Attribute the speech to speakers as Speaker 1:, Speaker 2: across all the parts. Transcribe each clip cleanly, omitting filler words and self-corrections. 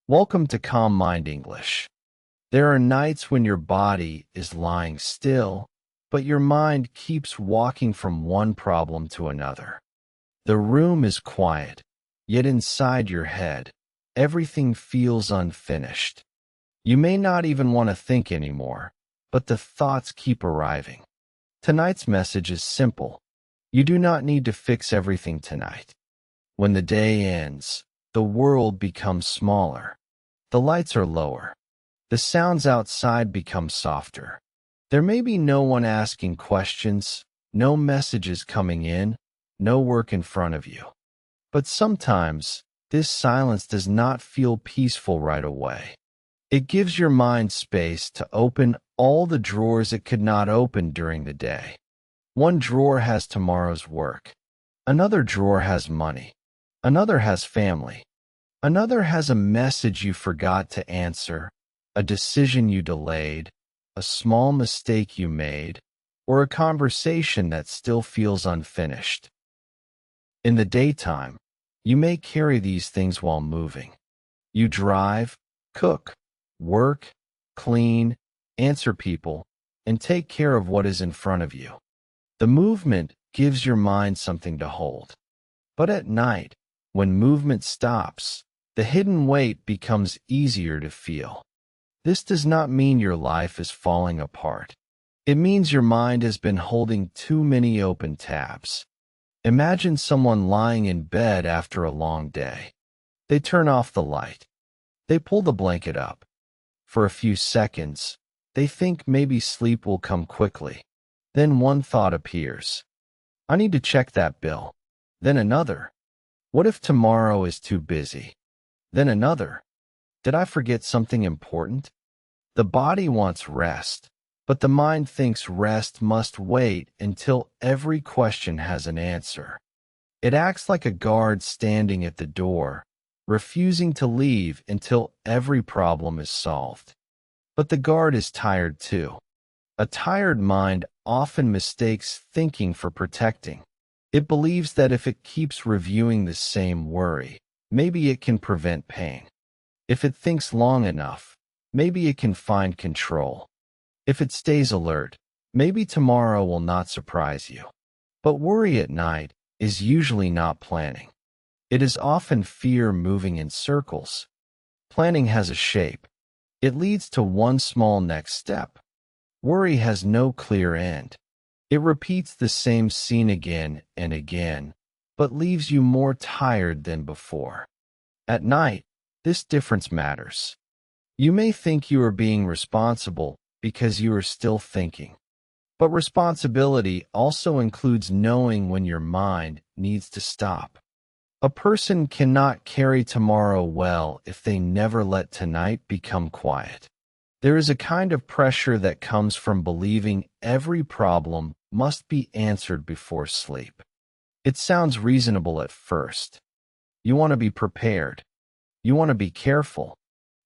Speaker 1: Welcome to Calm Mind English. There are nights when your body is lying still, but your mind keeps walking from one problem to another. The room is quiet, yet inside your head, everything feels unfinished. You may not even want to think anymore, but the thoughts keep arriving. Tonight's message is simple. You do not need to fix everything tonight. When the day ends, the world becomes smaller. The lights are lower. The sounds outside become softer. There may be no one asking questions, no messages coming in, no work in front of you. But sometimes, this silence does not feel peaceful right away. It gives your mind space to open all the drawers it could not open during the day. One drawer has tomorrow's work. Another drawer has money. Another has family. Another has a message you forgot to answer, a decision you delayed, a small mistake you made, or a conversation that still feels unfinished. In the daytime, you may carry these things while moving. You drive, cook, work, clean, answer people, and take care of what is in front of you. The movement gives your mind something to hold. But at night, when movement stops, the hidden weight becomes easier to feel. This does not mean your life is falling apart. It means your mind has been holding too many open tabs. Imagine someone lying in bed after a long day. They turn off the light. They pull the blanket up. For a few seconds, they think maybe sleep will come quickly. Then one thought appears. I need to check that bill. Then another. What if tomorrow is too busy? Then another. Did I forget something important? The body wants rest, but the mind thinks rest must wait until every question has an answer. It acts like a guard standing at the door, refusing to leave until every problem is solved. But the guard is tired too. A tired mind often mistakes thinking for protecting. It believes that if it keeps reviewing the same worry, maybe it can prevent pain. If it thinks long enough, maybe it can find control. If it stays alert, maybe tomorrow will not surprise you. But worry at night is usually not planning. It is often fear moving in circles. Planning has a shape. It leads to one small next step. Worry has no clear end. It repeats the same scene again and again, but leaves you more tired than before. At night, this difference matters. You may think you are being responsible because you are still thinking. But responsibility also includes knowing when your mind needs to stop. A person cannot carry tomorrow well if they never let tonight become quiet. There is a kind of pressure that comes from believing every problem must be answered before sleep. It sounds reasonable at first. You want to be prepared. You want to be careful.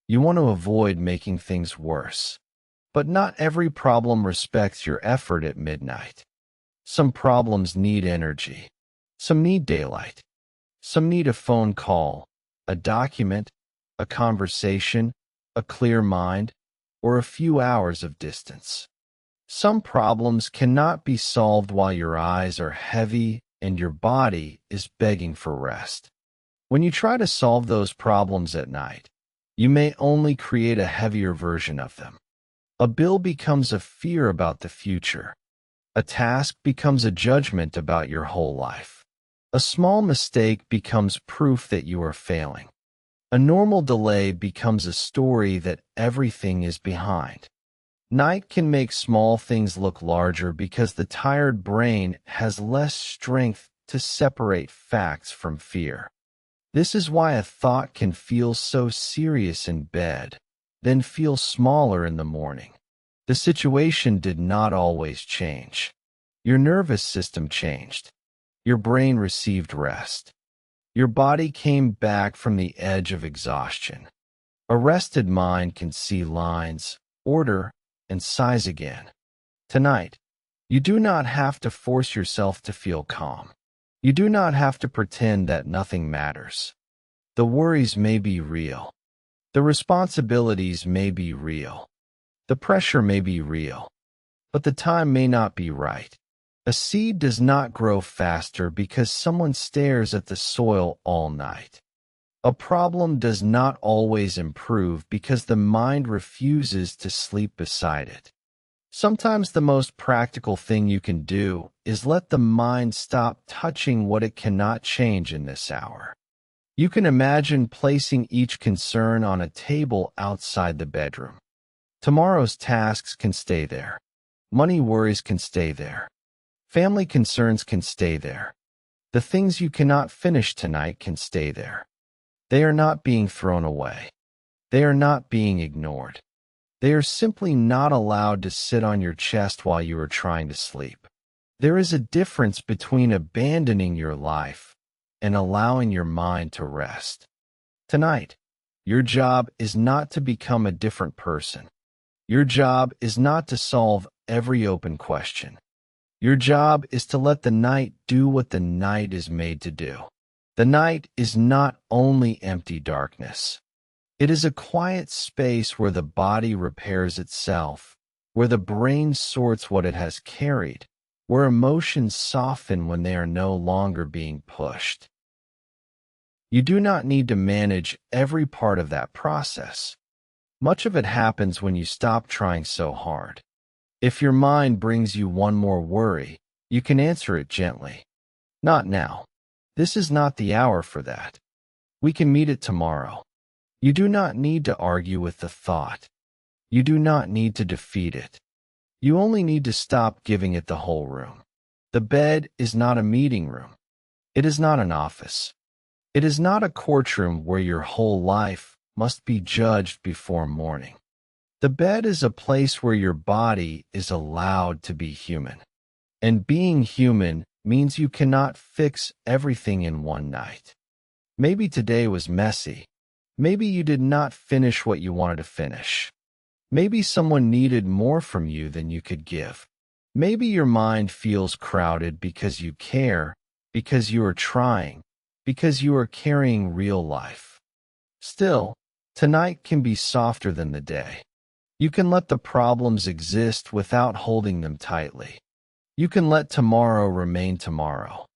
Speaker 1: You want to avoid making things worse. But not every problem respects your effort at midnight. Some problems need energy. Some need daylight. Some need a phone call, a document, a conversation, a clear mind, or a few hours of distance. Some problems cannot be solved while your eyes are heavy and your body is begging for rest. When you try to solve those problems at night, you may only create a heavier version of them. A bill becomes a fear about the future. A task becomes a judgment about your whole life. A small mistake becomes proof that you are failing. A normal delay becomes a story that everything is behind. Night can make small things look larger because the tired brain has less strength to separate facts from fear. This is why a thought can feel so serious in bed, then feel smaller in the morning. The situation did not always change. Your nervous system changed. Your brain received rest. Your body came back from the edge of exhaustion. A rested mind can see lines, order, and size again. Tonight, you do not have to force yourself to feel calm. You do not have to pretend that nothing matters. The worries may be real. The responsibilities may be real. The pressure may be real, but the time may not be right. A seed does not grow faster because someone stares at the soil all night. A problem does not always improve because the mind refuses to sleep beside it. Sometimes the most practical thing you can do is let the mind stop touching what it cannot change in this hour. You can imagine placing each concern on a table outside the bedroom. Tomorrow's tasks can stay there. Money worries can stay there. Family concerns can stay there. The things you cannot finish tonight can stay there. They are not being thrown away. They are not being ignored. They are simply not allowed to sit on your chest while you are trying to sleep. There is a difference between abandoning your life and allowing your mind to rest. Tonight, your job is not to become a different person. Your job is not to solve every open question. Your job is to let the night do what the night is made to do. The night is not only empty darkness. It is a quiet space where the body repairs itself, where the brain sorts what it has carried, where emotions soften when they are no longer being pushed. You do not need to manage every part of that process. Much of it happens when you stop trying so hard. If your mind brings you one more worry, you can answer it gently. Not now. This is not the hour for that. We can meet it tomorrow. You do not need to argue with the thought. You do not need to defeat it. You only need to stop giving it the whole room. The bed is not a meeting room. It is not an office. It is not a courtroom where your whole life must be judged before morning. The bed is a place where your body is allowed to be human. And being human means you cannot fix everything in one night. Maybe today was messy. Maybe you did not finish what you wanted to finish. Maybe someone needed more from you than you could give. Maybe your mind feels crowded because you care, because you are trying, because you are carrying real life. Still, tonight can be softer than the day. You can let the problems exist without holding them tightly. You can let tomorrow remain tomorrow.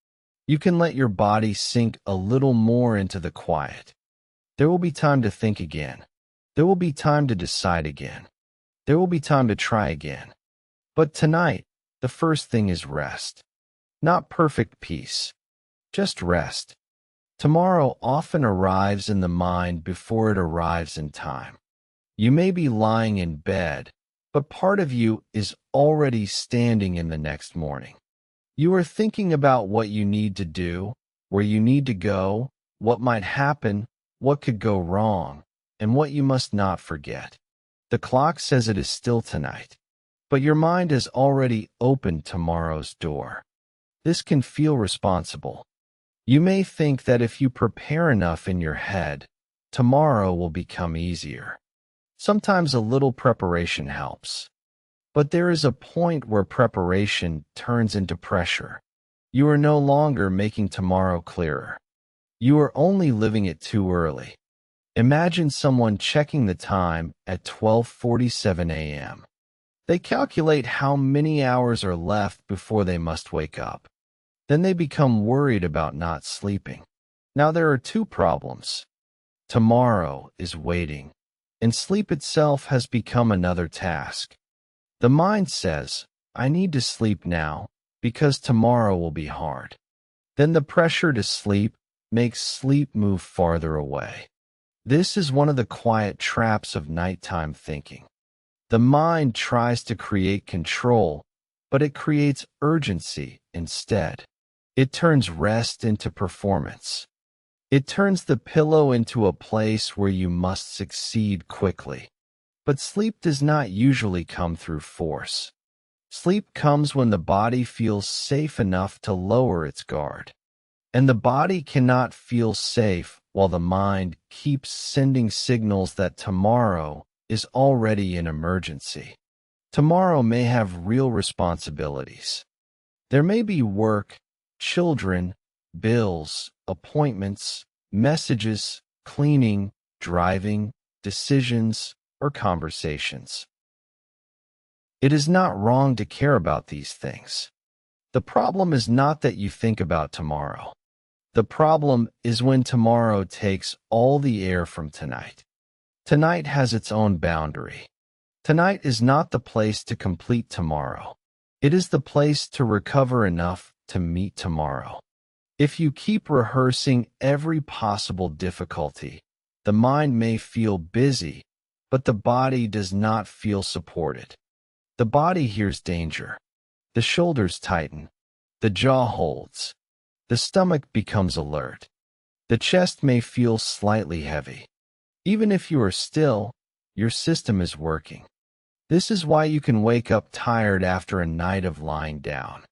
Speaker 1: You can let your body sink a little more into the quiet. There will be time to think again. There will be time to decide again. There will be time to try again. But tonight, the first thing is rest. Not perfect peace. Just rest. Tomorrow often arrives in the mind before it arrives in time. You may be lying in bed, but part of you is already standing in the next morning. You are thinking about what you need to do, where you need to go, what might happen, what could go wrong, and what you must not forget. The clock says it is still tonight, but your mind has already opened tomorrow's door. This can feel responsible. You may think that if you prepare enough in your head, tomorrow will become easier. Sometimes a little preparation helps. But there is a point where preparation turns into pressure. You are no longer making tomorrow clearer. You are only living it too early. Imagine someone checking the time at 12:47 a.m. They calculate how many hours are left before they must wake up. Then they become worried about not sleeping. Now there are two problems. Tomorrow is waiting, and sleep itself has become another task. The mind says, I need to sleep now because tomorrow will be hard. Then the pressure to sleep makes sleep move farther away. This is one of the quiet traps of nighttime thinking. The mind tries to create control, but it creates urgency instead. It turns rest into performance. It turns the pillow into a place where you must succeed quickly. But sleep does not usually come through force. Sleep comes when the body feels safe enough to lower its guard. And the body cannot feel safe while the mind keeps sending signals that tomorrow is already an emergency. Tomorrow may have real responsibilities. There may be work, children, bills, appointments, messages, cleaning, driving, decisions, or conversations. It is not wrong to care about these things. The problem is not that you think about tomorrow. The problem is when tomorrow takes all the air from tonight. Tonight has its own boundary. Tonight is not the place to complete tomorrow. It is the place to recover enough to meet tomorrow. If you keep rehearsing every possible difficulty, the mind may feel busy, but the body does not feel supported. The body hears danger. The shoulders tighten. The jaw holds. The stomach becomes alert. The chest may feel slightly heavy. Even if you are still, your system is working. This is why you can wake up tired after a night of lying down.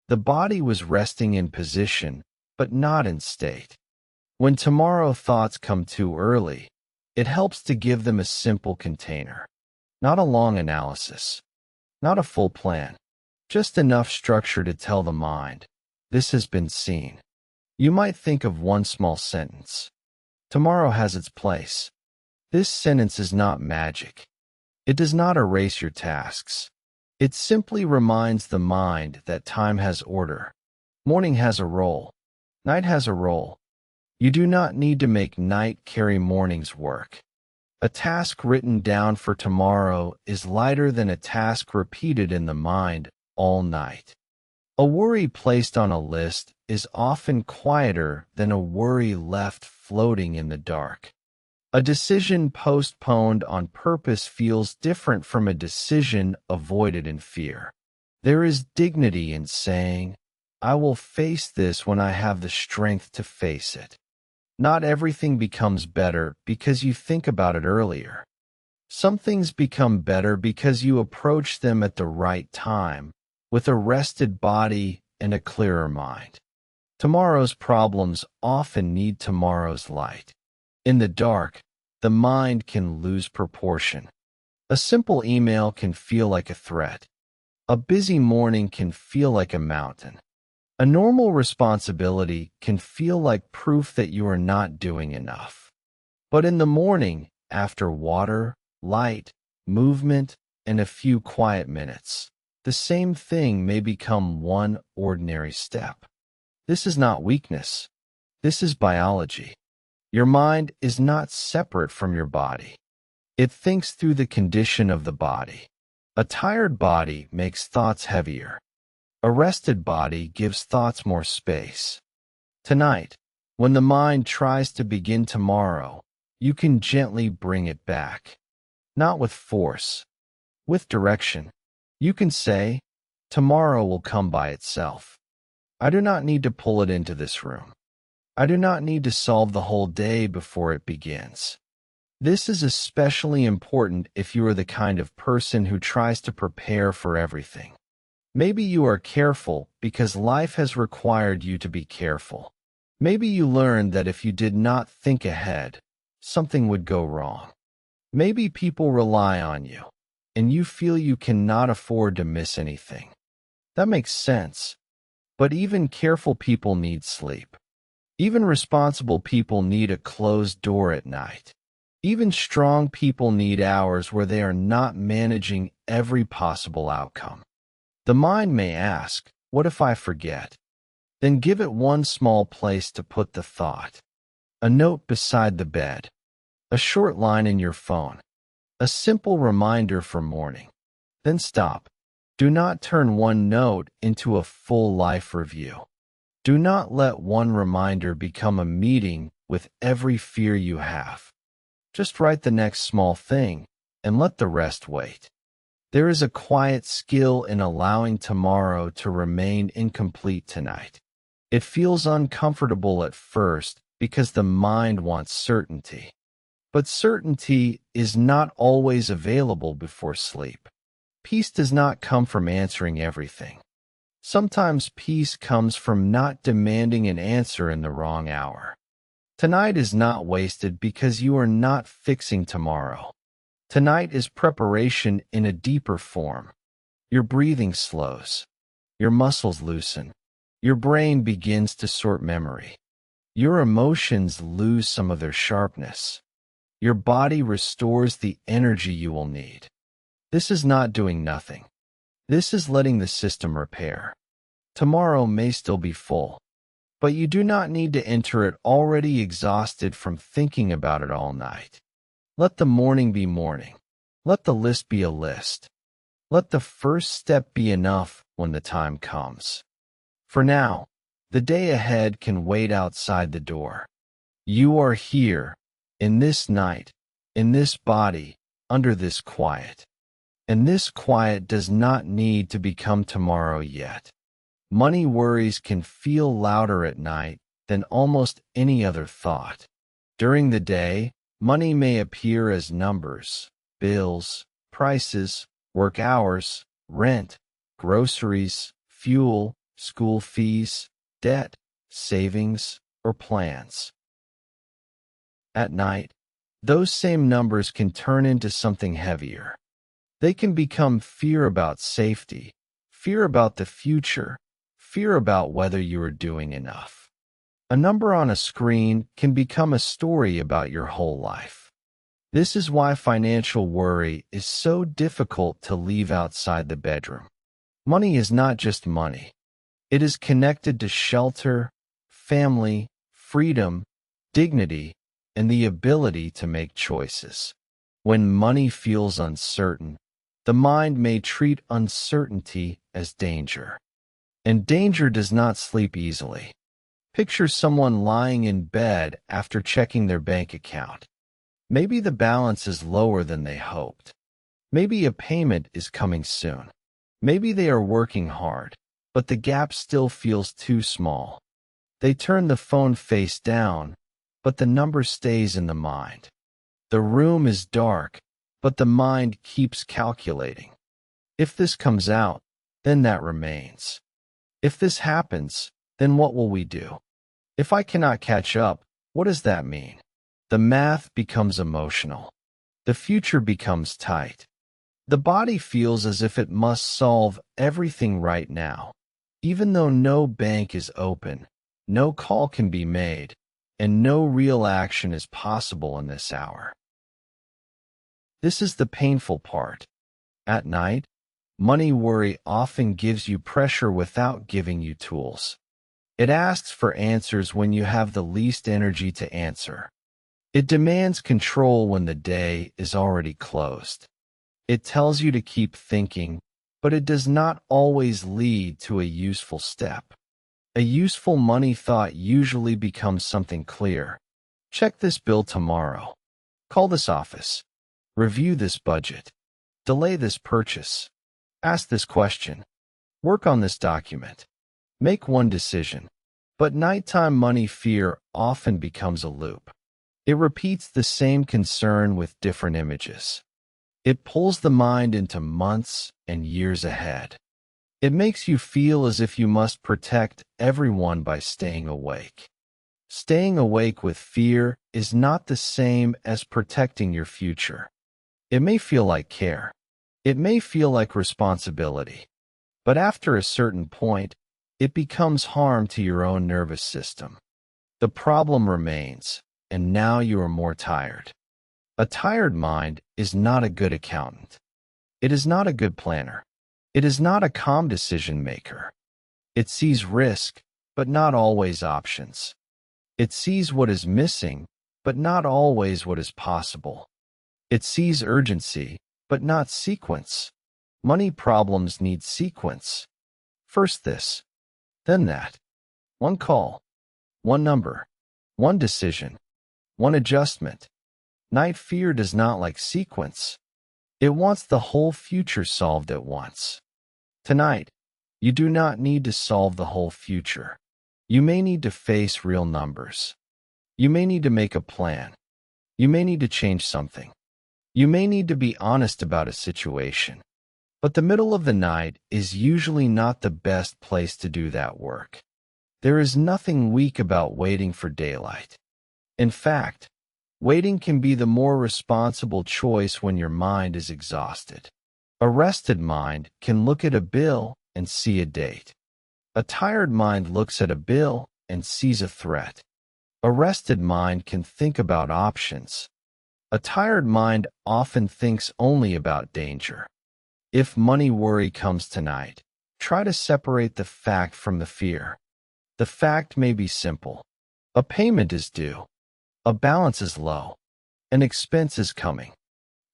Speaker 1: The body was resting in position, but not in state. When tomorrow thoughts come too early, it helps to give them a simple container. Not a long analysis. Not a full plan. Just enough structure to tell the mind, this has been seen. You might think of one small sentence. Tomorrow has its place. This sentence is not magic. It does not erase your tasks. It simply reminds the mind that time has order. Morning has a role. Night has a role. You do not need to make night carry morning's work. A task written down for tomorrow is lighter than a task repeated in the mind all night. A worry placed on a list is often quieter than a worry left floating in the dark. A decision postponed on purpose feels different from a decision avoided in fear. There is dignity in saying, I will face this when I have the strength to face it. Not everything becomes better because you think about it earlier. Some things become better because you approach them at the right time, with a rested body and a clearer mind. Tomorrow's problems often need tomorrow's light. In the dark, the mind can lose proportion. A simple email can feel like a threat. A busy morning can feel like a mountain. A normal responsibility can feel like proof that you are not doing enough. But in the morning, after water, light, movement, and a few quiet minutes, the same thing may become one ordinary step. This is not weakness. This is biology. Your mind is not separate from your body. It thinks through the condition of the body. A tired body makes thoughts heavier. A rested body gives thoughts more space. Tonight, when the mind tries to begin tomorrow, you can gently bring it back. Not with force, with direction. You can say, tomorrow will come by itself. I do not need to pull it into this room. I do not need to solve the whole day before it begins. This is especially important if you are the kind of person who tries to prepare for everything. Maybe you are careful because life has required you to be careful. Maybe you learned that if you did not think ahead, something would go wrong. Maybe people rely on you, and you feel you cannot afford to miss anything. That makes sense. But even careful people need sleep. Even responsible people need a closed door at night. Even strong people need hours where they are not managing every possible outcome. The mind may ask, what if I forget? Then give it one small place to put the thought. A note beside the bed. A short line in your phone. A simple reminder for morning. Then stop. Do not turn one note into a full life review. Do not let one reminder become a meeting with every fear you have. Just write the next small thing and let the rest wait. There is a quiet skill in allowing tomorrow to remain incomplete tonight. It feels uncomfortable at first because the mind wants certainty. But certainty is not always available before sleep. Peace does not come from answering everything. Sometimes peace comes from not demanding an answer in the wrong hour. Tonight is not wasted because you are not fixing tomorrow. Tonight is preparation in a deeper form. Your breathing slows. Your muscles loosen. Your brain begins to sort memory. Your emotions lose some of their sharpness. Your body restores the energy you will need. This is not doing nothing. This is letting the system repair. Tomorrow may still be full, but you do not need to enter it already exhausted from thinking about it all night. Let the morning be morning. Let the list be a list. Let the first step be enough when the time comes. For now, the day ahead can wait outside the door. You are here, in this night, in this body, under this quiet. And this quiet does not need to become tomorrow yet. Money worries can feel louder at night than almost any other thought. During the day, money may appear as numbers, bills, prices, work hours, rent, groceries, fuel, school fees, debt, savings, or plans. At night, those same numbers can turn into something heavier. They can become fear about safety, fear about the future, fear about whether you are doing enough. A number on a screen can become a story about your whole life. This is why financial worry is so difficult to leave outside the bedroom. Money is not just money. It is connected to shelter, family, freedom, dignity, and the ability to make choices. When money feels uncertain, the mind may treat uncertainty as danger. And danger does not sleep easily. Picture someone lying in bed after checking their bank account. Maybe the balance is lower than they hoped. Maybe a payment is coming soon. Maybe they are working hard, but the gap still feels too small. They turn the phone face down, but the number stays in the mind. The room is dark, but the mind keeps calculating. If this comes out, then that remains. If this happens, then what will we do? If I cannot catch up, what does that mean? The math becomes emotional. The future becomes tight. The body feels as if it must solve everything right now, even though no bank is open, no call can be made, and no real action is possible in this hour. This is the painful part. At night, money worry often gives you pressure without giving you tools. It asks for answers when you have the least energy to answer. It demands control when the day is already closed. It tells you to keep thinking, but it does not always lead to a useful step. A useful money thought usually becomes something clear. Check this bill tomorrow. Call this office. Review this budget. Delay this purchase. Ask this question. Work on this document. Make one decision. But nighttime money fear often becomes a loop. It repeats the same concern with different images. It pulls the mind into months and years ahead. It makes you feel as if you must protect everyone by staying awake. Staying awake with fear is not the same as protecting your future. It may feel like care. It may feel like responsibility. But after a certain point, it becomes harm to your own nervous system. The problem remains, and now you are more tired. A tired mind is not a good accountant. It is not a good planner. It is not a calm decision maker. It sees risk, but not always options. It sees what is missing, but not always what is possible. It sees urgency, but not sequence. Money problems need sequence. First this, then that. One call, one number, one decision, one adjustment. Night fear does not like sequence. It wants the whole future solved at once. Tonight, you do not need to solve the whole future. You may need to face real numbers. You may need to make a plan. You may need to change something. You may need to be honest about a situation. But the middle of the night is usually not the best place to do that work. There is nothing weak about waiting for daylight. In fact, waiting can be the more responsible choice when your mind is exhausted. A rested mind can look at a bill and see a date. A tired mind looks at a bill and sees a threat. A rested mind can think about options. A tired mind often thinks only about danger. If money worry comes tonight, try to separate the fact from the fear. The fact may be simple. A payment is due. A balance is low. An expense is coming.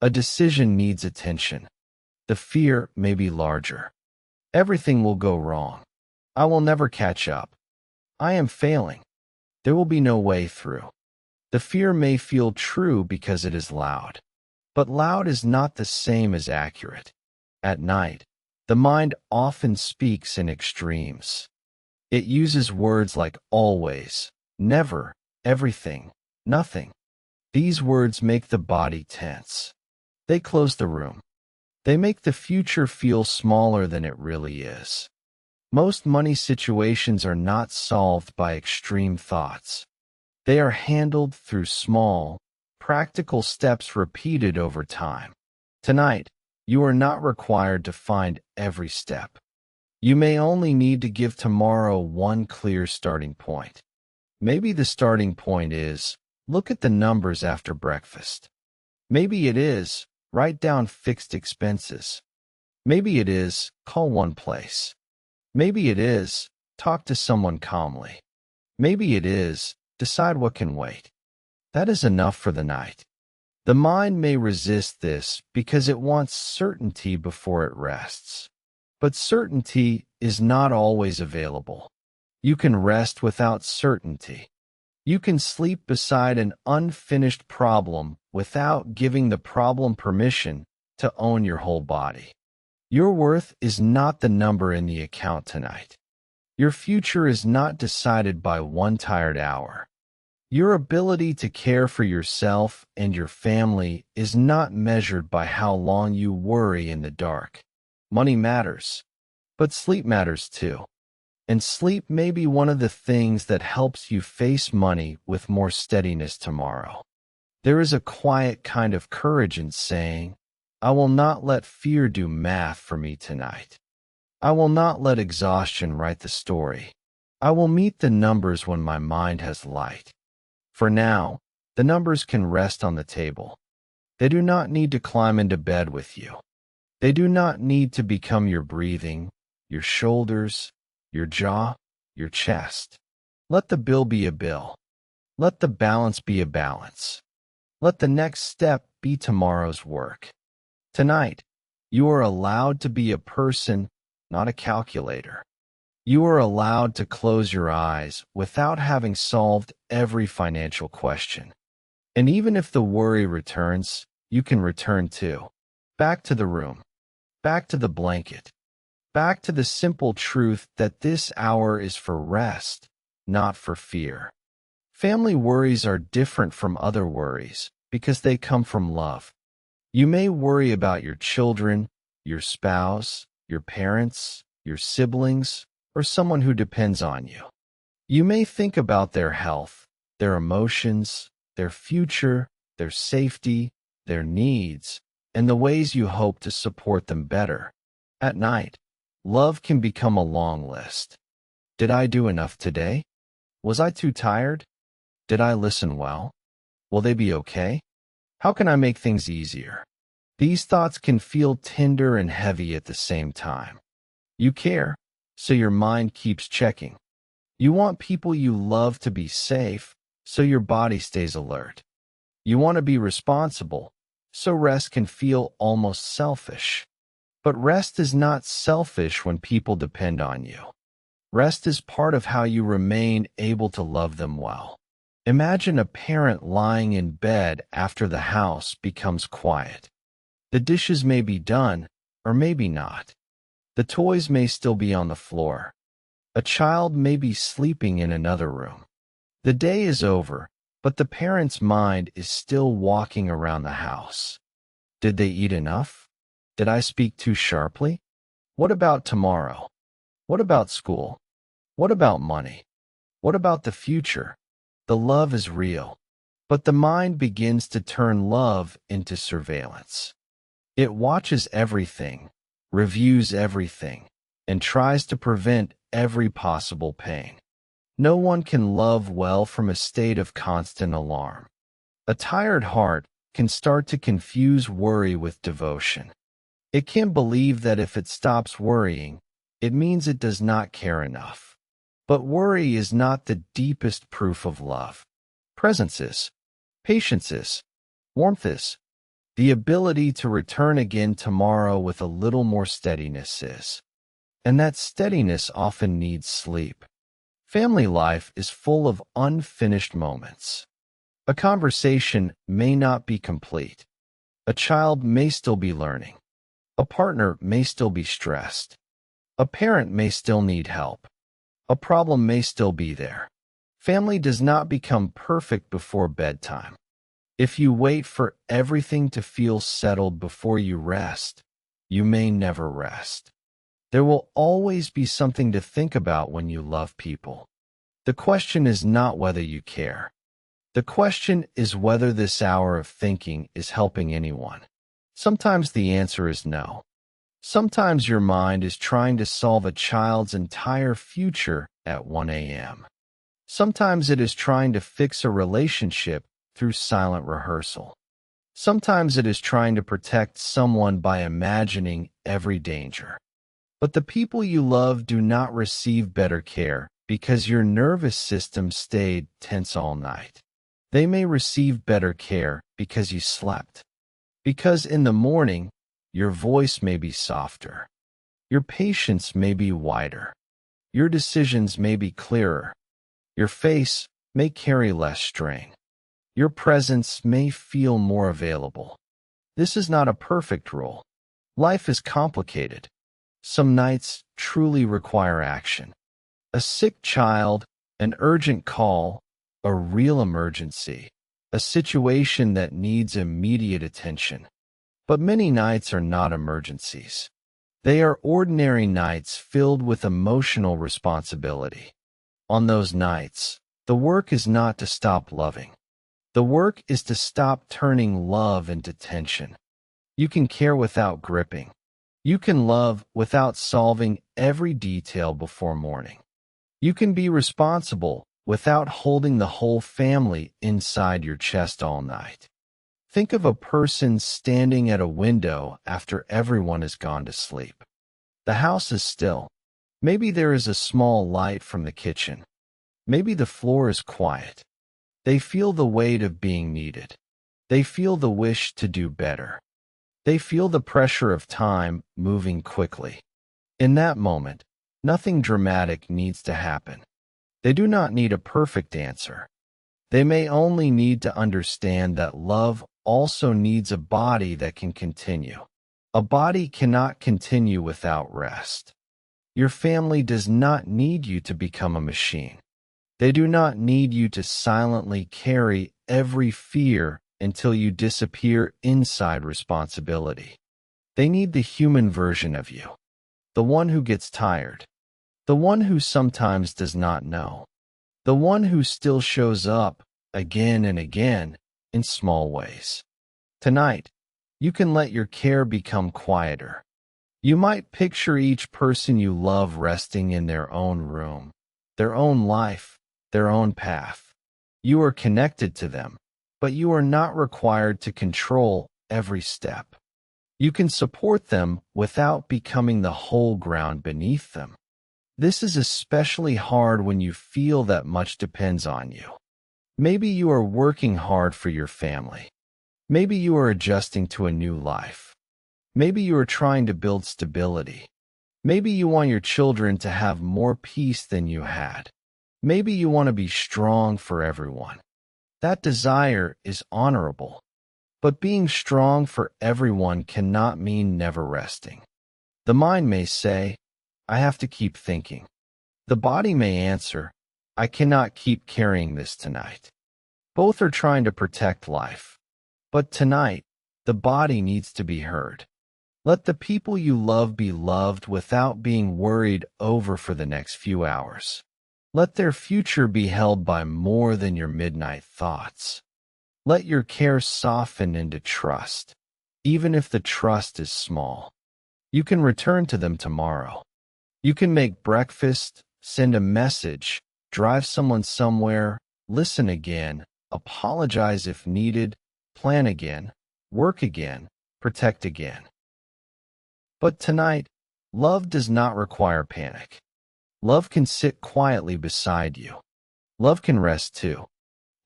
Speaker 1: A decision needs attention. The fear may be larger. Everything will go wrong. I will never catch up. I am failing. There will be no way through. The fear may feel true because it is loud. But loud is not the same as accurate. At night, the mind often speaks in extremes. It uses words like always, never, everything, nothing. These words make the body tense. They close the room. They make the future feel smaller than it really is. Most money situations are not solved by extreme thoughts. They are handled through small, practical steps repeated over time. Tonight, you are not required to find every step. You may only need to give tomorrow one clear starting point. Maybe the starting point is, look at the numbers after breakfast. Maybe it is, write down fixed expenses. Maybe it is, call one place. Maybe it is, talk to someone calmly. Maybe it is, decide what can wait. That is enough for the night. The mind may resist this because it wants certainty before it rests. But certainty is not always available. You can rest without certainty. You can sleep beside an unfinished problem without giving the problem permission to own your whole body. Your worth is not the number in the account tonight. Your future is not decided by one tired hour. Your ability to care for yourself and your family is not measured by how long you worry in the dark. Money matters, but sleep matters too. And sleep may be one of the things that helps you face money with more steadiness tomorrow. There is a quiet kind of courage in saying, I will not let fear do math for me tonight. I will not let exhaustion write the story. I will meet the numbers when my mind has light. For now, the numbers can rest on the table. They do not need to climb into bed with you. They do not need to become your breathing, your shoulders, your jaw, your chest. Let the bill be a bill. Let the balance be a balance. Let the next step be tomorrow's work. Tonight, you are allowed to be a person, not a calculator. You are allowed to close your eyes without having solved every financial question. And even if the worry returns, you can return too. Back to the room. Back to the blanket. Back to the simple truth that this hour is for rest, not for fear. Family worries are different from other worries because they come from love. You may worry about your children, your spouse, your parents, your siblings, or someone who depends on you. You may think about their health, their emotions, their future, their safety, their needs, and the ways you hope to support them better. At night, love can become a long list. Did I do enough today? Was I too tired? Did I listen well? Will they be okay? How can I make things easier? These thoughts can feel tender and heavy at the same time. You care, so your mind keeps checking. You want people you love to be safe, so your body stays alert. You want to be responsible, so rest can feel almost selfish. But rest is not selfish when people depend on you. Rest is part of how you remain able to love them well. Imagine a parent lying in bed after the house becomes quiet. The dishes may be done, or maybe not. The toys may still be on the floor. A child may be sleeping in another room. The day is over, but the parent's mind is still walking around the house. Did they eat enough? Did I speak too sharply? What about tomorrow? What about school? What about money? What about the future? The love is real, but the mind begins to turn love into surveillance. It watches everything, reviews everything, and tries to prevent every possible pain. No one can love well from a state of constant alarm. A tired heart can start to confuse worry with devotion. It can believe that if it stops worrying, it means it does not care enough. But worry is not the deepest proof of love. Presence is. Patience is. Warmth is. The ability to return again tomorrow with a little more steadiness is. And that steadiness often needs sleep. Family life is full of unfinished moments. A conversation may not be complete. A child may still be learning. A partner may still be stressed. A parent may still need help. A problem may still be there. Family does not become perfect before bedtime. If you wait for everything to feel settled before you rest, you may never rest. There will always be something to think about when you love people. The question is not whether you care. The question is whether this hour of thinking is helping anyone. Sometimes the answer is no. Sometimes your mind is trying to solve a child's entire future at 1 a.m. Sometimes it is trying to fix a relationship through silent rehearsal. Sometimes it is trying to protect someone by imagining every danger. But the people you love do not receive better care because your nervous system stayed tense all night. They may receive better care because you slept. Because in the morning, your voice may be softer. Your patience may be wider. Your decisions may be clearer. Your face may carry less strain. Your presence may feel more available. This is not a perfect rule. Life is complicated. Some nights truly require action. A sick child, an urgent call, a real emergency, a situation that needs immediate attention. But many nights are not emergencies. They are ordinary nights filled with emotional responsibility. On those nights, the work is not to stop loving. The work is to stop turning love into tension. You can care without gripping. You can love without solving every detail before morning. You can be responsible without holding the whole family inside your chest all night. Think of a person standing at a window after everyone has gone to sleep. The house is still. Maybe there is a small light from the kitchen. Maybe the floor is quiet. They feel the weight of being needed. They feel the wish to do better. They feel the pressure of time moving quickly. In that moment, nothing dramatic needs to happen. They do not need a perfect answer. They may only need to understand that love also needs a body that can continue. A body cannot continue without rest. Your family does not need you to become a machine. They do not need you to silently carry every fear until you disappear inside responsibility. They need the human version of you, the one who gets tired, the one who sometimes does not know, the one who still shows up again and again in small ways. Tonight, you can let your care become quieter. You might picture each person you love resting in their own room, their own life, their own path. You are connected to them, but you are not required to control every step. You can support them without becoming the whole ground beneath them. This is especially hard when you feel that much depends on you. Maybe you are working hard for your family. Maybe you are adjusting to a new life. Maybe you are trying to build stability. Maybe you want your children to have more peace than you had. Maybe you want to be strong for everyone. That desire is honorable. But being strong for everyone cannot mean never resting. The mind may say, I have to keep thinking. The body may answer, I cannot keep carrying this tonight. Both are trying to protect life. But tonight, the body needs to be heard. Let the people you love be loved without being worried over for the next few hours. Let their future be held by more than your midnight thoughts. Let your care soften into trust, even if the trust is small. You can return to them tomorrow. You can make breakfast, send a message, drive someone somewhere, listen again, apologize if needed, plan again, work again, protect again. But tonight, love does not require panic. Love can sit quietly beside you. Love can rest too.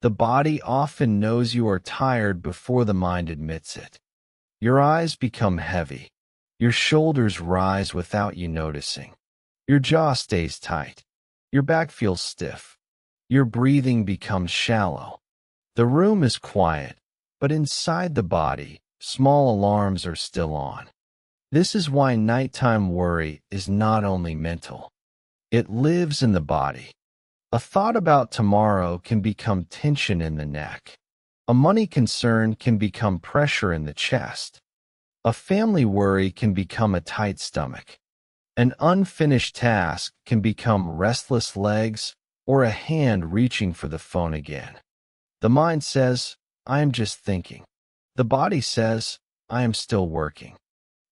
Speaker 1: The body often knows you are tired before the mind admits it. Your eyes become heavy. Your shoulders rise without you noticing. Your jaw stays tight. Your back feels stiff. Your breathing becomes shallow. The room is quiet, but inside the body, small alarms are still on. This is why nighttime worry is not only mental. It lives in the body. A thought about tomorrow can become tension in the neck. A money concern can become pressure in the chest. A family worry can become a tight stomach. An unfinished task can become restless legs or a hand reaching for the phone again. The mind says, I am just thinking. The body says, I am still working.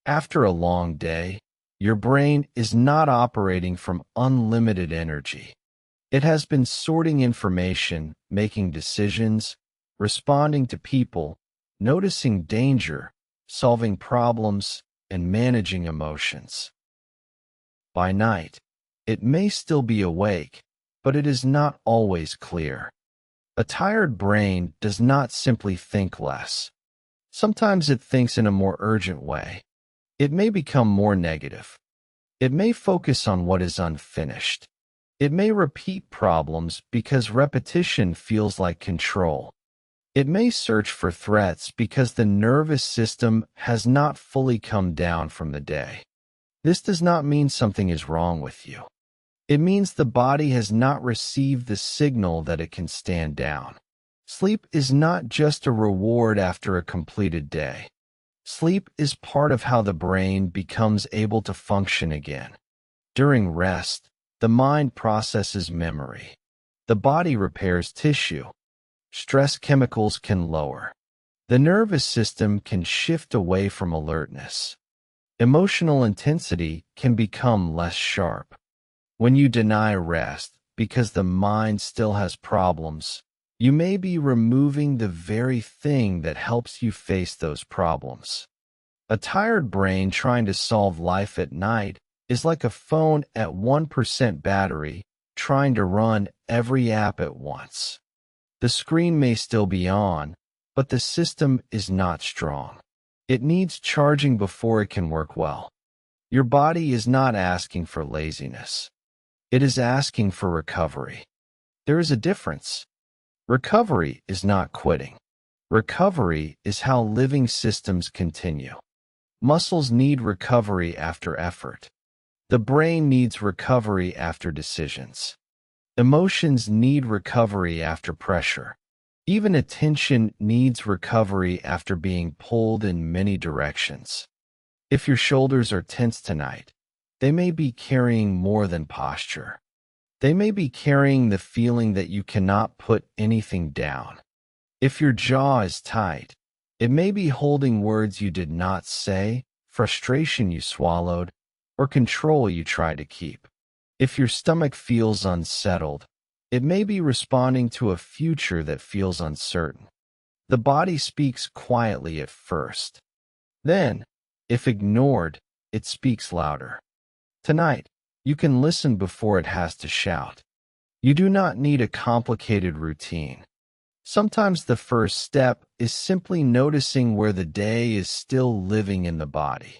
Speaker 1: After a long day, your brain is not operating from unlimited energy. It has been sorting information, making decisions, responding to people, noticing danger, solving problems, and managing emotions. By night, it may still be awake, but it is not always clear. A tired brain does not simply think less. Sometimes it thinks in a more urgent way. It may become more negative. It may focus on what is unfinished. It may repeat problems because repetition feels like control. It may search for threats because the nervous system has not fully come down from the day. This does not mean something is wrong with you. It means the body has not received the signal that it can stand down. Sleep is not just a reward after a completed day. Sleep is part of how the brain becomes able to function again. During rest, the mind processes memory. The body repairs tissue. Stress chemicals can lower. The nervous system can shift away from alertness. Emotional intensity can become less sharp. When you deny rest because the mind still has problems, you may be removing the very thing that helps you face those problems. A tired brain trying to solve life at night is like a phone at 1% battery trying to run every app at once. The screen may still be on, but the system is not strong. It needs charging before it can work well. Your body is not asking for laziness. It is asking for recovery. There is a difference. Recovery is not quitting. Recovery is how living systems continue. Muscles need recovery after effort. The brain needs recovery after decisions. Emotions need recovery after pressure. Even attention needs recovery after being pulled in many directions. If your shoulders are tense tonight, they may be carrying more than posture. They may be carrying the feeling that you cannot put anything down. If your jaw is tight, it may be holding words you did not say, frustration you swallowed, or control you tried to keep. If your stomach feels unsettled, it may be responding to a future that feels uncertain. The body speaks quietly at first. Then, if ignored, it speaks louder. Tonight, you can listen before it has to shout. You do not need a complicated routine. Sometimes the first step is simply noticing where the day is still living in the body.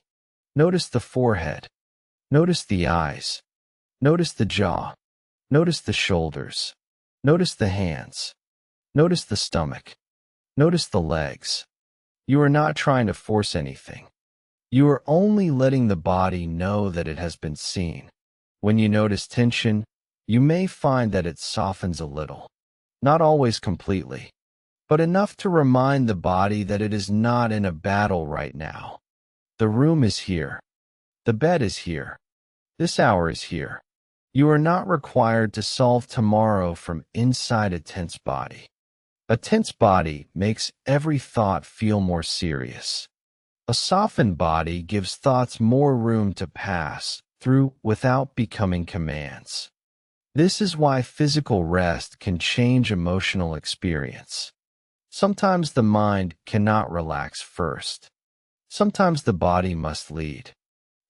Speaker 1: Notice the forehead. Notice the eyes. Notice the jaw. Notice the shoulders. Notice the hands. Notice the stomach. Notice the legs. You are not trying to force anything. You are only letting the body know that it has been seen. When you notice tension, you may find that it softens a little. Not always completely, but enough to remind the body that it is not in a battle right now. The room is here. The bed is here. This hour is here. You are not required to solve tomorrow from inside a tense body. A tense body makes every thought feel more serious. A softened body gives thoughts more room to pass through without becoming commands. This is why physical rest can change emotional experience. Sometimes the mind cannot relax first. Sometimes the body must lead.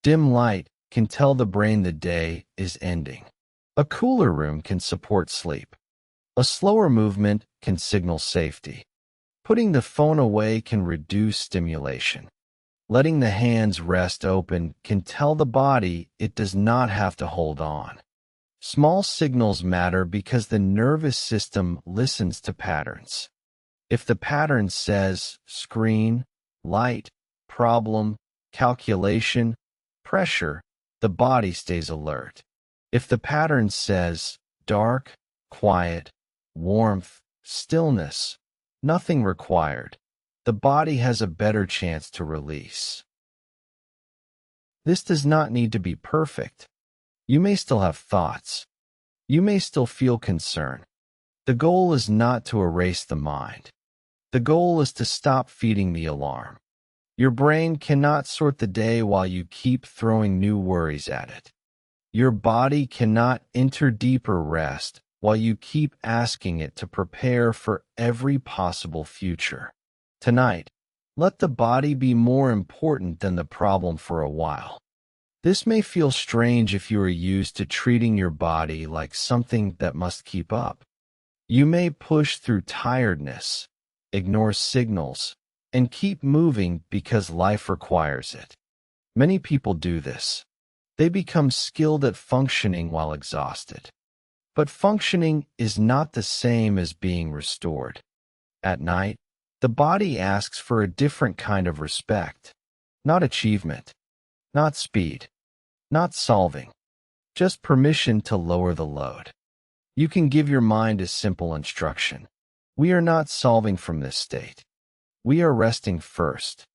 Speaker 1: Dim light can tell the brain the day is ending. A cooler room can support sleep. A slower movement can signal safety. Putting the phone away can reduce stimulation. Letting the hands rest open can tell the body it does not have to hold on. Small signals matter because the nervous system listens to patterns. If the pattern says screen, light, problem, calculation, pressure, the body stays alert. If the pattern says dark, quiet, warmth, stillness, nothing required, the body has a better chance to release. This does not need to be perfect. You may still have thoughts. You may still feel concern. The goal is not to erase the mind. The goal is to stop feeding the alarm. Your brain cannot sort the day while you keep throwing new worries at it. Your body cannot enter deeper rest while you keep asking it to prepare for every possible future. Tonight, let the body be more important than the problem for a while. This may feel strange if you are used to treating your body like something that must keep up. You may push through tiredness, ignore signals, and keep moving because life requires it. Many people do this. They become skilled at functioning while exhausted. But functioning is not the same as being restored. At night, the body asks for a different kind of respect, not achievement, not speed, not solving, just permission to lower the load. You can give your mind a simple instruction. We are not solving from this state. We are resting first.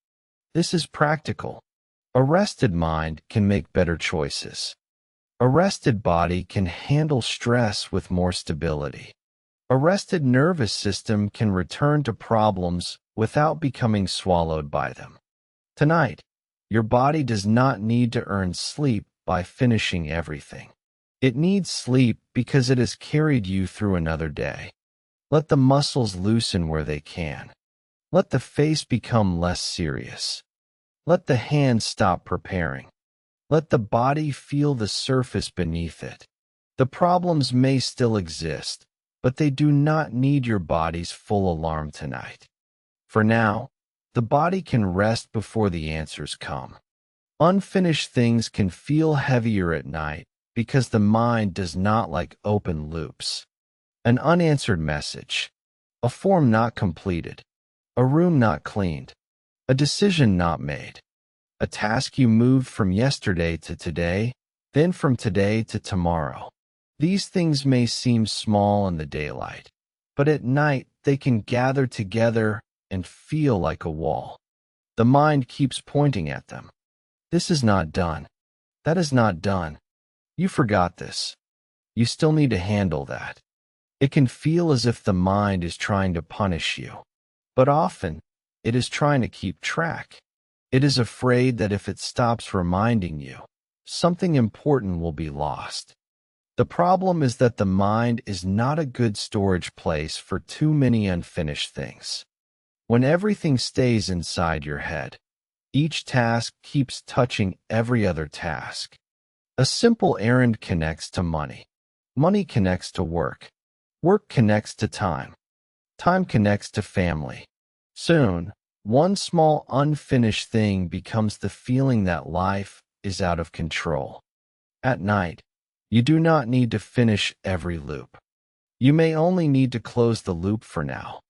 Speaker 1: This is practical. A rested mind can make better choices. A rested body can handle stress with more stability. A rested nervous system can return to problems without becoming swallowed by them. Tonight, your body does not need to earn sleep by finishing everything. It needs sleep because it has carried you through another day. Let the muscles loosen where they can. Let the face become less serious. Let the hands stop preparing. Let the body feel the surface beneath it. The problems may still exist, but they do not need your body's full alarm tonight. For now, the body can rest before the answers come. Unfinished things can feel heavier at night because the mind does not like open loops. An unanswered message, a form not completed, a room not cleaned, a decision not made, a task you moved from yesterday to today, then from today to tomorrow. These things may seem small in the daylight, but at night they can gather together and feel like a wall. The mind keeps pointing at them. This is not done. That is not done. You forgot this. You still need to handle that. It can feel as if the mind is trying to punish you, but often it is trying to keep track. It is afraid that if it stops reminding you, something important will be lost. The problem is that the mind is not a good storage place for too many unfinished things. When everything stays inside your head, each task keeps touching every other task. A simple errand connects to money. Money connects to work. Work connects to time. Time connects to family. Soon, one small unfinished thing becomes the feeling that life is out of control. At night, you do not need to finish every loop. You may only need to close the loop for now.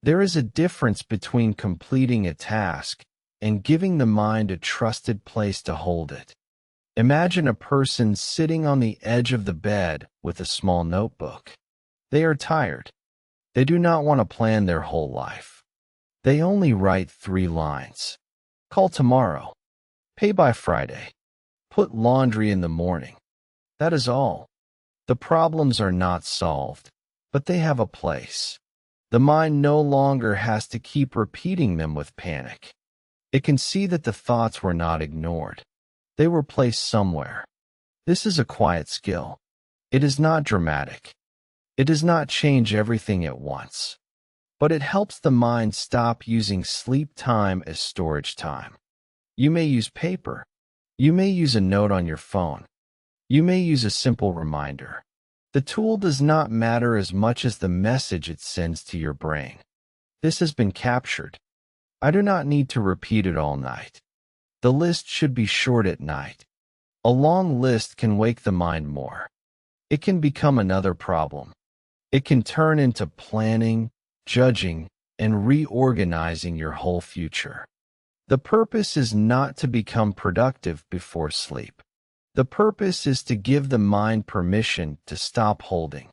Speaker 1: There is a difference between completing a task and giving the mind a trusted place to hold it. Imagine a person sitting on the edge of the bed with a small notebook. They are tired. They do not want to plan their whole life. They only write 3 lines. Call tomorrow. Pay by Friday. Put laundry in the morning. That is all. The problems are not solved, but they have a place. The mind no longer has to keep repeating them with panic. It can see that the thoughts were not ignored. They were placed somewhere. This is a quiet skill. It is not dramatic. It does not change everything at once. but it helps the mind stop using sleep time as storage time. You may use paper. You may use a note on your phone. You may use a simple reminder. The tool does not matter as much as the message it sends to your brain. This has been captured. I do not need to repeat it all night. The list should be short at night. A long list can wake the mind more. It can become another problem. It can turn into planning, judging, and reorganizing your whole future. The purpose is not to become productive before sleep. The purpose is to give the mind permission to stop holding.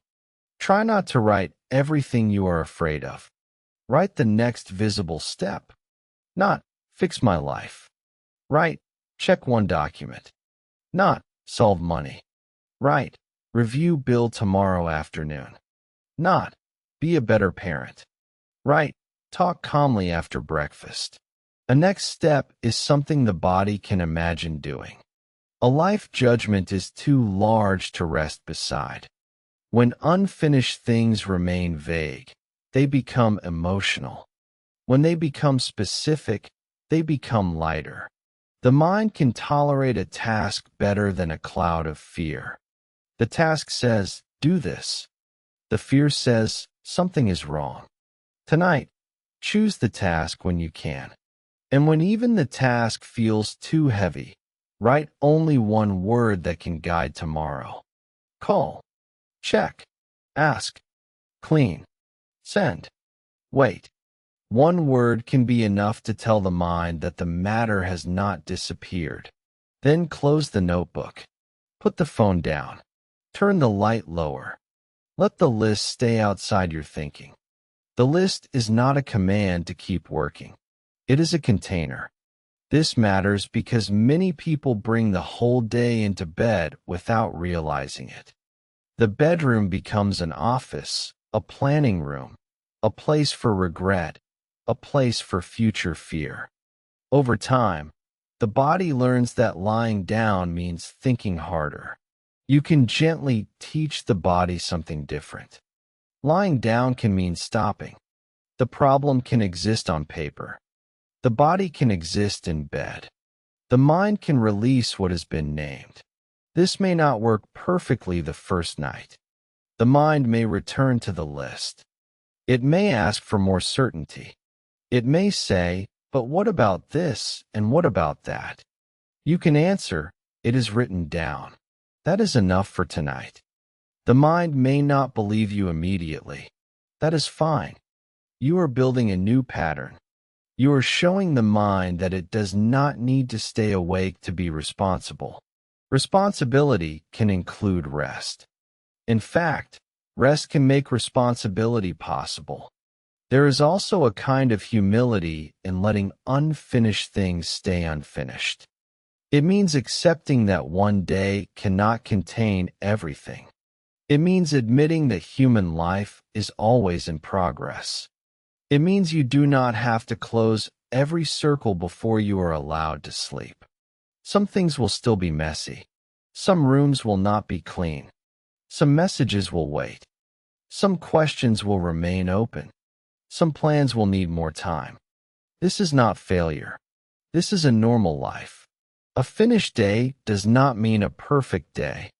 Speaker 1: Try not to write everything you are afraid of. Write the next visible step. Not, fix my life. Write, check one document. Not, solve money. Write, review bill tomorrow afternoon. Not, be a better parent. Write, talk calmly after breakfast. A next step is something the body can imagine doing. A life judgment is too large to rest beside. When unfinished things remain vague, they become emotional. When they become specific, they become lighter. The mind can tolerate a task better than a cloud of fear. The task says, do this. The fear says, something is wrong. Tonight, choose the task when you can. And when even the task feels too heavy, write only one word that can guide tomorrow. Call. Check. Ask. Clean. Send. Wait. One word can be enough to tell the mind that the matter has not disappeared. Then close the notebook. Put the phone down. Turn the light lower. Let the list stay outside your thinking. The list is not a command to keep working. It is a container. This matters because many people bring the whole day into bed without realizing it. The bedroom becomes an office, a planning room, a place for regret, a place for future fear. Over time, the body learns that lying down means thinking harder. You can gently teach the body something different. Lying down can mean stopping. The problem can exist on paper. The body can exist in bed. The mind can release what has been named. This may not work perfectly the first night. The mind may return to the list. It may ask for more certainty. It may say, but what about this and what about that? You can answer, it is written down. That is enough for tonight. The mind may not believe you immediately. That is fine. You are building a new pattern. You are showing the mind that it does not need to stay awake to be responsible. Responsibility can include rest. In fact, rest can make responsibility possible. There is also a kind of humility in letting unfinished things stay unfinished. It means accepting that one day cannot contain everything. It means admitting that human life is always in progress. It means you do not have to close every circle before you are allowed to sleep. Some things will still be messy. Some rooms will not be clean. Some messages will wait. Some questions will remain open. Some plans will need more time. This is not failure. This is a normal life. A finished day does not mean a perfect day.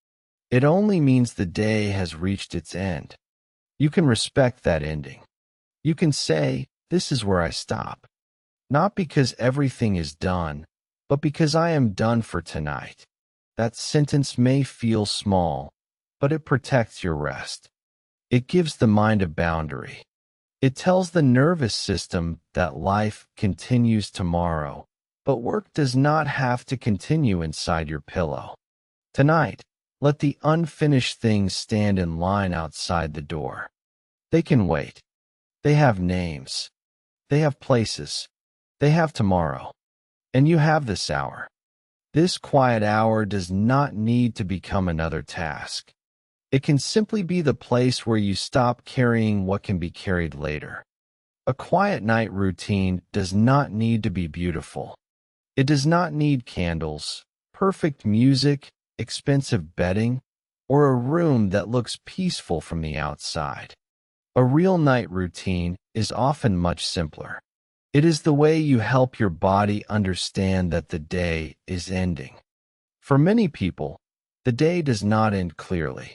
Speaker 1: It only means the day has reached its end. You can respect that ending. You can say, this is where I stop. Not because everything is done, but because I am done for tonight. That sentence may feel small, but it protects your rest. It gives the mind a boundary. It tells the nervous system that life continues tomorrow, but work does not have to continue inside your pillow. Tonight, let the unfinished things stand in line outside the door. They can wait. They have names. They have places. They have tomorrow. And you have this hour. This quiet hour does not need to become another task. It can simply be the place where you stop carrying what can be carried later. A quiet night routine does not need to be beautiful. It does not need candles, perfect music, expensive bedding, or a room that looks peaceful from the outside. A real night routine is often much simpler. It is the way you help your body understand that the day is ending. For many people, the day does not end clearly.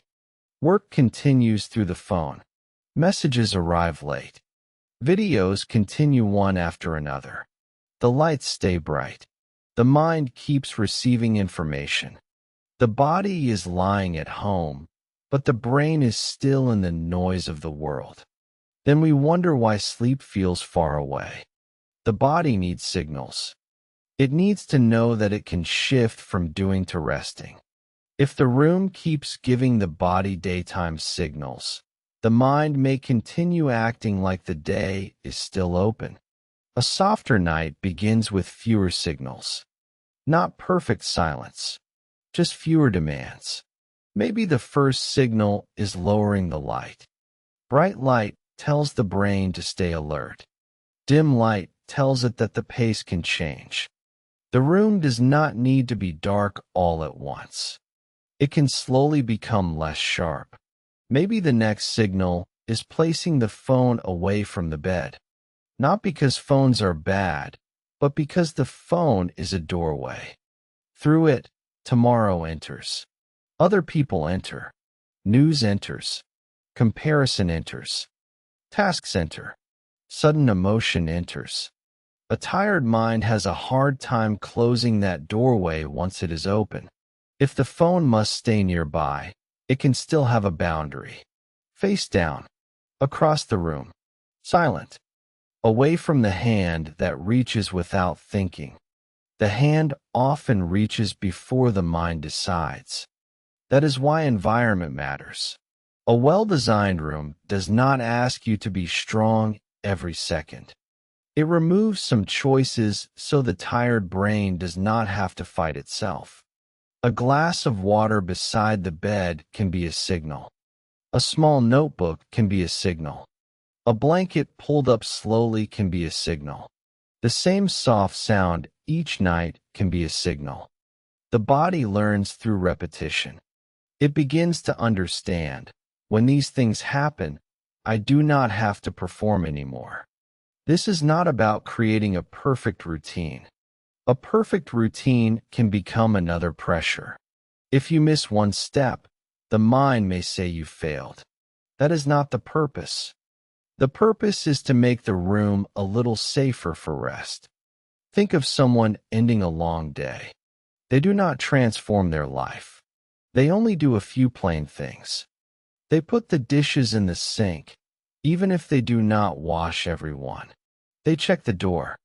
Speaker 1: Work continues through the phone. Messages arrive late. Videos continue one after another. The lights stay bright. The mind keeps receiving information. The body is lying at home, but the brain is still in the noise of the world. Then we wonder why sleep feels far away. The body needs signals. It needs to know that it can shift from doing to resting. If the room keeps giving the body daytime signals, the mind may continue acting like the day is still open. A softer night begins with fewer signals. Not perfect silence, just fewer demands. Maybe the first signal is lowering the light. Bright light tells the brain to stay alert. Dim light tells it that the pace can change. The room does not need to be dark all at once. It can slowly become less sharp. Maybe the next signal is placing the phone away from the bed. Not because phones are bad, but because the phone is a doorway. Through it, tomorrow enters. Other people enter. News enters. Comparison enters. Tasks enter. Sudden emotion enters. A tired mind has a hard time closing that doorway once it is open. If the phone must stay nearby, it can still have a boundary. Face down. Across the room. Silent. Away from the hand that reaches without thinking. The hand often reaches before the mind decides. That is why environment matters. A well-designed room does not ask you to be strong every second. It removes some choices so the tired brain does not have to fight itself. A glass of water beside the bed can be a signal. A small notebook can be a signal. A blanket pulled up slowly can be a signal. The same soft sound each night can be a signal. The body learns through repetition. It begins to understand, when these things happen, I do not have to perform anymore. This is not about creating a perfect routine. A perfect routine can become another pressure. If you miss one step, the mind may say you failed. That is not the purpose. The purpose is to make the room a little safer for rest. Think of someone ending a long day. They do not transform their life. They only do a few plain things. They put the dishes in the sink, even if they do not wash every one. They check the door.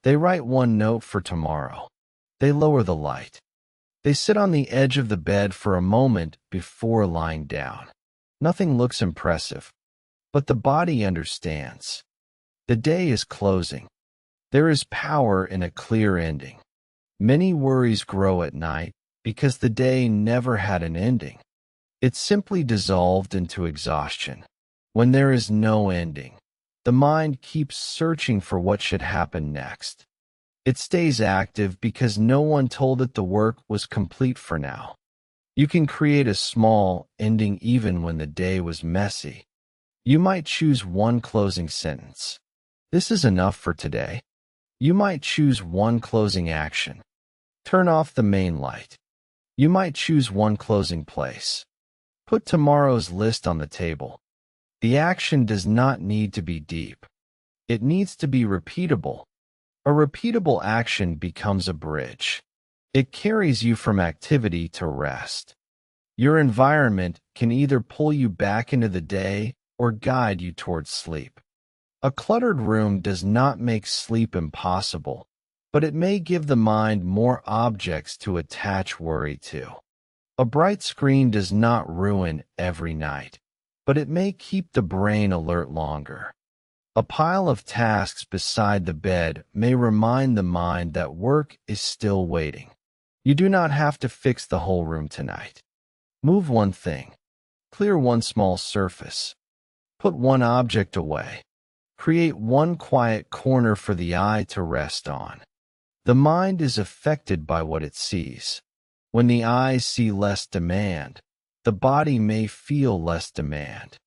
Speaker 1: They write one note for tomorrow. They lower the light. They sit on the edge of the bed for a moment before lying down. Nothing looks impressive, but the body understands. The day is closing. There is power in a clear ending. Many worries grow at night because the day never had an ending. It simply dissolved into exhaustion. When there is no ending, the mind keeps searching for what should happen next. It stays active because no one told it the work was complete for now. You can create a small ending even when the day was messy. You might choose one closing sentence. This is enough for today. You might choose one closing action. Turn off the main light. You might choose one closing place. Put tomorrow's list on the table. The action does not need to be deep. It needs to be repeatable. A repeatable action becomes a bridge. It carries you from activity to rest. Your environment can either pull you back into the day or guide you towards sleep. A cluttered room does not make sleep impossible, but it may give the mind more objects to attach worry to. A bright screen does not ruin every night, but it may keep the brain alert longer. A pile of tasks beside the bed may remind the mind that work is still waiting. You do not have to fix the whole room tonight. Move one thing. Clear one small surface. Put one object away. Create one quiet corner for the eye to rest on. The mind is affected by what it sees. When the eyes see less demand, the body may feel less demand.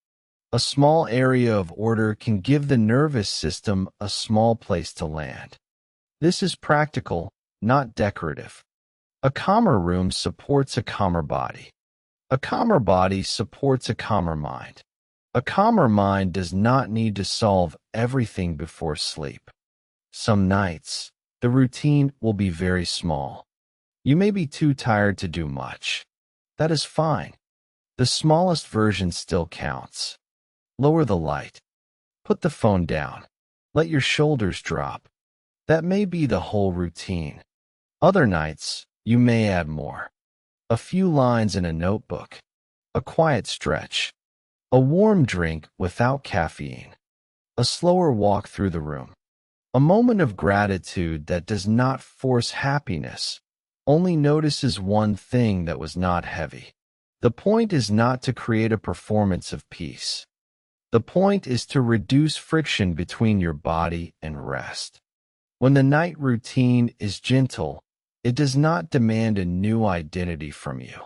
Speaker 1: A small area of order can give the nervous system a small place to land. This is practical, not decorative. A calmer room supports a calmer body. A calmer body supports a calmer mind. A calmer mind does not need to solve everything before sleep. Some nights, the routine will be very small. You may be too tired to do much. That is fine. The smallest version still counts. Lower the light. Put the phone down. Let your shoulders drop. That may be the whole routine. Other nights, you may add more. A few lines in a notebook. A quiet stretch. A warm drink without caffeine. A slower walk through the room. A moment of gratitude that does not force happiness, only notices one thing that was not heavy. The point is not to create a performance of peace. The point is to reduce friction between your body and rest. When the night routine is gentle, it does not demand a new identity from you.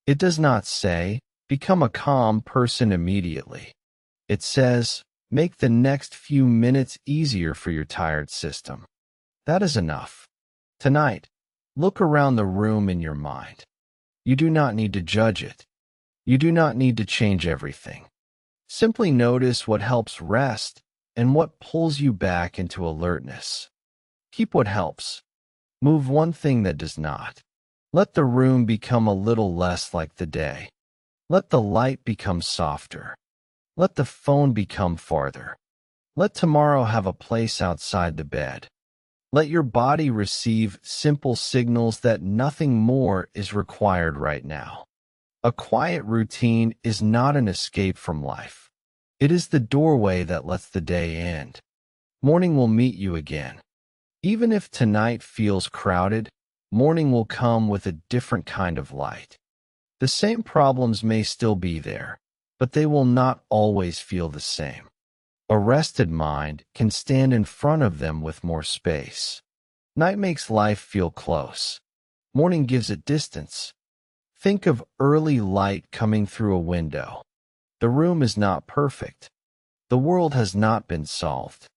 Speaker 1: It does not say, become a calm person immediately. It says, make the next few minutes easier for your tired system. That is enough. Tonight, look around the room in your mind. You do not need to judge it. You do not need to change everything. Simply notice what helps rest and what pulls you back into alertness. Keep what helps. Move one thing that does not. Let the room become a little less like the day. Let the light become softer. Let the phone become farther. Let tomorrow have a place outside the bed. Let your body receive simple signals that nothing more is required right now. A quiet routine is not an escape from life. It is the doorway that lets the day end. Morning will meet you again. Even if tonight feels crowded, morning will come with a different kind of light. The same problems may still be there, but they will not always feel the same. A rested mind can stand in front of them with more space. Night makes life feel close. Morning gives it distance. Think of early light coming through a window. The room is not perfect. The world has not been solved.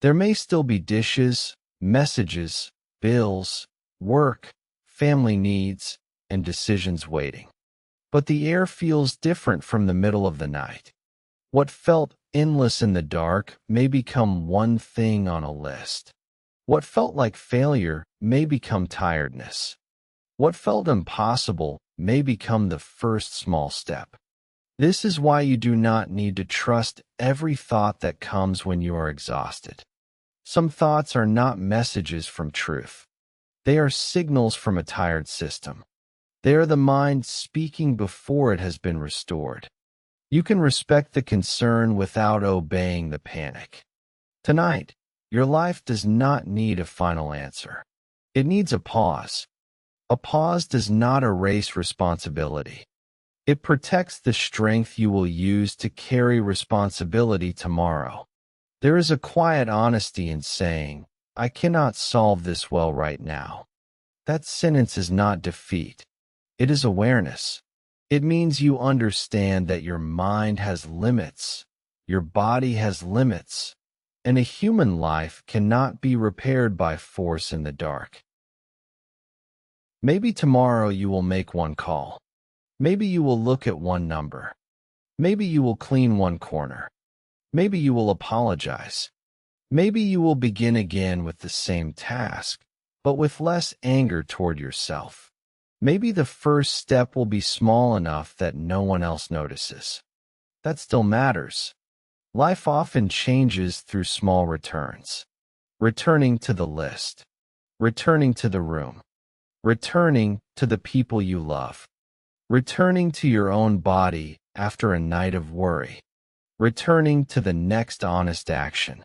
Speaker 1: There may still be dishes, messages, bills, work, family needs, and decisions waiting. But the air feels different from the middle of the night. What felt endless in the dark may become one thing on a list. What felt like failure may become tiredness. What felt impossible may become the first small step. This is why you do not need to trust every thought that comes when you are exhausted. Some thoughts are not messages from truth. They are signals from a tired system. They are the mind speaking before it has been restored. You can respect the concern without obeying the panic. Tonight, your life does not need a final answer. It needs a pause. A pause does not erase responsibility. It protects the strength you will use to carry responsibility tomorrow. There is a quiet honesty in saying, I cannot solve this well right now. That sentence is not defeat. It is awareness. It means you understand that your mind has limits, your body has limits, and a human life cannot be repaired by force in the dark. Maybe tomorrow you will make one call. Maybe you will look at one number. Maybe you will clean one corner. Maybe you will apologize. Maybe you will begin again with the same task, but with less anger toward yourself. Maybe the first step will be small enough that no one else notices. That still matters. Life often changes through small returns. Returning to the list. Returning to the room. Returning to the people you love. Returning to your own body after a night of worry. Returning to the next honest action.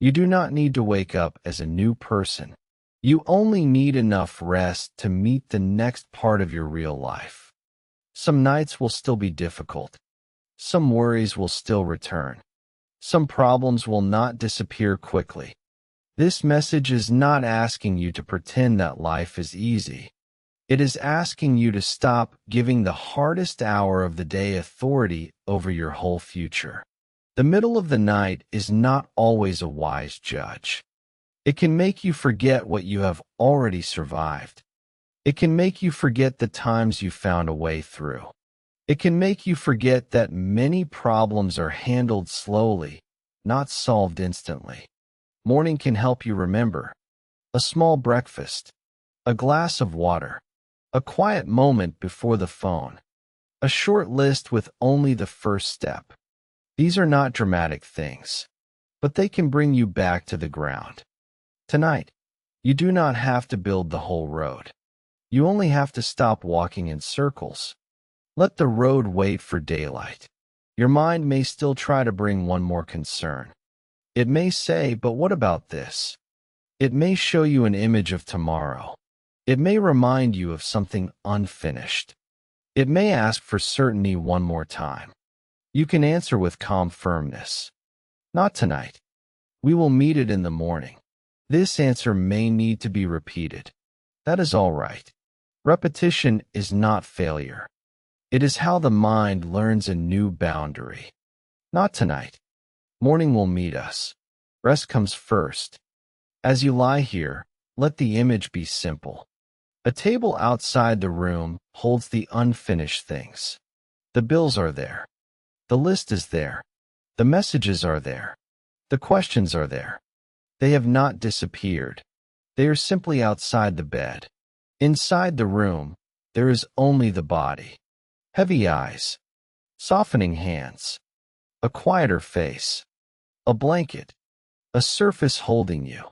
Speaker 1: You do not need to wake up as a new person. You only need enough rest to meet the next part of your real life. Some nights will still be difficult. Some worries will still return. Some problems will not disappear quickly. This message is not asking you to pretend that life is easy. It is asking you to stop giving the hardest hour of the day authority over your whole future. The middle of the night is not always a wise judge. It can make you forget what you have already survived. It can make you forget the times you found a way through. It can make you forget that many problems are handled slowly, not solved instantly. Morning can help you remember a small breakfast, a glass of water, a quiet moment before the phone, a short list with only the first step. These are not dramatic things, but they can bring you back to the ground. Tonight, you do not have to build the whole road. You only have to stop walking in circles. Let the road wait for daylight. Your mind may still try to bring one more concern. It may say, but what about this? It may show you an image of tomorrow. It may remind you of something unfinished. It may ask for certainty one more time. You can answer with calm firmness. Not tonight. We will meet it in the morning. This answer may need to be repeated. That is all right. Repetition is not failure. It is how the mind learns a new boundary. Not tonight. Morning will meet us. Rest comes first. As you lie here, let the image be simple. A table outside the room holds the unfinished things. The bills are there. The list is there. The messages are there. The questions are there. They have not disappeared. They are simply outside the bed. Inside the room, there is only the body. Heavy eyes. Softening hands. A quieter face. A blanket. A surface holding you.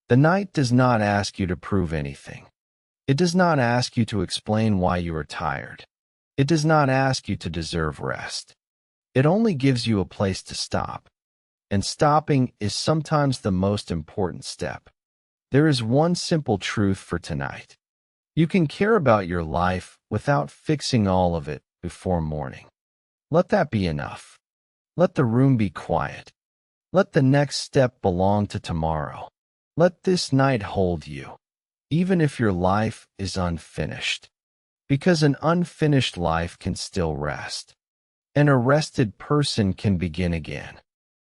Speaker 1: The night does not ask you to prove anything. It does not ask you to explain why you are tired. It does not ask you to deserve rest. It only gives you a place to stop. And stopping is sometimes the most important step. There is one simple truth for tonight. You can care about your life without fixing all of it before morning. Let that be enough. Let the room be quiet. Let the next step belong to tomorrow. Let this night hold you, even if your life is unfinished. Because an unfinished life can still rest. An arrested person can begin again.